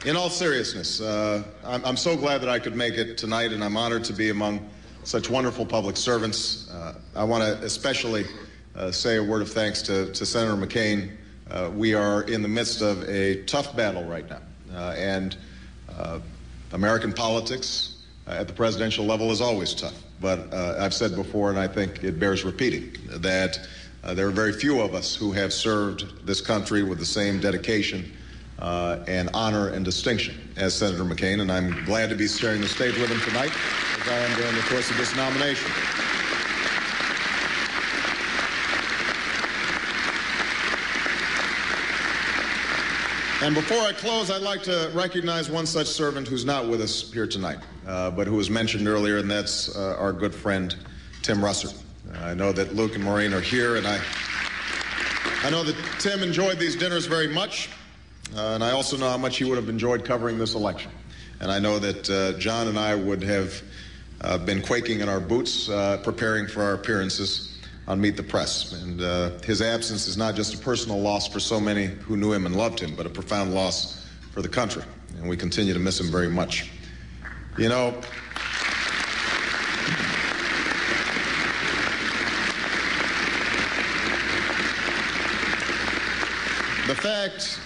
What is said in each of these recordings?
In all seriousness, I'm so glad that I could make it tonight, and I'm honored to be among such wonderful public servants. I want to especially say a word of thanks to Senator McCain. We are in the midst of a tough battle right now, and American politics at the presidential level is always tough. But I've said before, and I think it bears repeating, that there are very few of us who have served this country with the same dedication and honor and distinction as Senator McCain, and I'm glad to be sharing the stage with him tonight as I am during the course of this nomination. And before I close, I'd like to recognize one such servant who's not with us here tonight, but who was mentioned earlier, and that's our good friend, Tim Russert. I know that Luke and Maureen are here, and I know that Tim enjoyed these dinners very much, and I also know how much he would have enjoyed covering this election. And I know that John and I would have been quaking in our boots preparing for our appearances on Meet the Press. And his absence is not just a personal loss for so many who knew him and loved him, but a profound loss for the country. And we continue to miss him very much. You know, the fact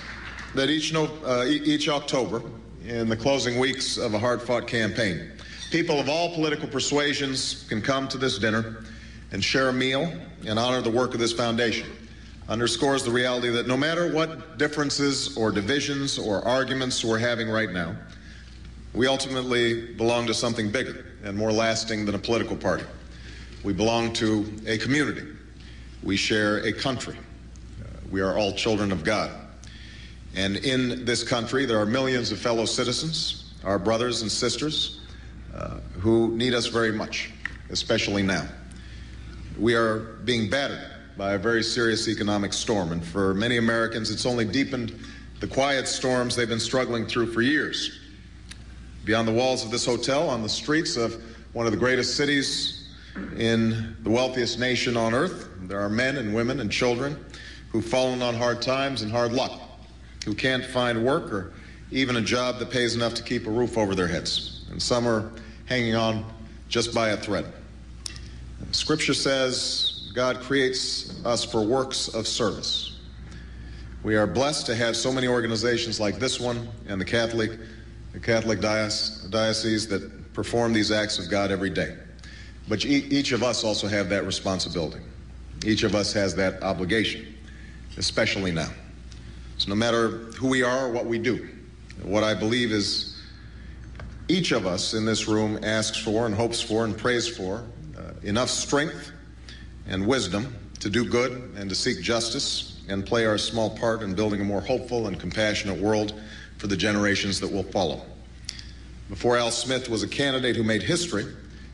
that each October, in the closing weeks of a hard-fought campaign, people of all political persuasions can come to this dinner and share a meal and honor the work of this foundation underscores the reality that no matter what differences or divisions or arguments we're having right now, we ultimately belong to something bigger and more lasting than a political party. We belong to a community. We share a country. We are all children of God. And in this country, there are millions of fellow citizens, our brothers and sisters, who need us very much, especially now. We are being battered by a very serious economic storm, and for many Americans, it's only deepened the quiet storms they've been struggling through for years. Beyond the walls of this hotel, on the streets of one of the greatest cities in the wealthiest nation on earth, there are men and women and children who've fallen on hard times and hard luck, who can't find work or even a job that pays enough to keep a roof over their heads. And some are hanging on just by a thread. Scripture says God creates us for works of service. We are blessed to have so many organizations like this one and the Catholic diocese that perform these acts of God every day. But each of us also have that responsibility. Each of us has that obligation, especially now. So no matter who we are or what we do, what I believe is each of us in this room asks for and hopes for and prays for enough strength and wisdom to do good and to seek justice and play our small part in building a more hopeful and compassionate world for the generations that will follow. Before Al Smith was a candidate who made history,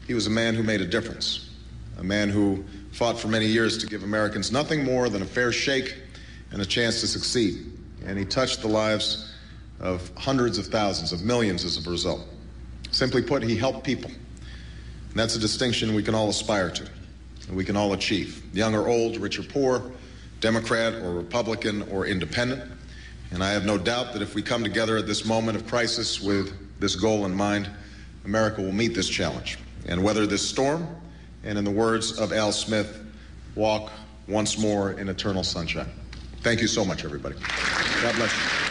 he was a man who made a difference, a man who fought for many years to give Americans nothing more than a fair shake and a chance to succeed. And he touched the lives of hundreds of thousands, of millions as a result. Simply put, he helped people. And that's a distinction we can all aspire to, and we can all achieve, young or old, rich or poor, Democrat or Republican or independent. And I have no doubt that if we come together at this moment of crisis with this goal in mind, America will meet this challenge and weather this storm, and in the words of Al Smith, walk once more in eternal sunshine. Thank you so much, everybody. God bless you.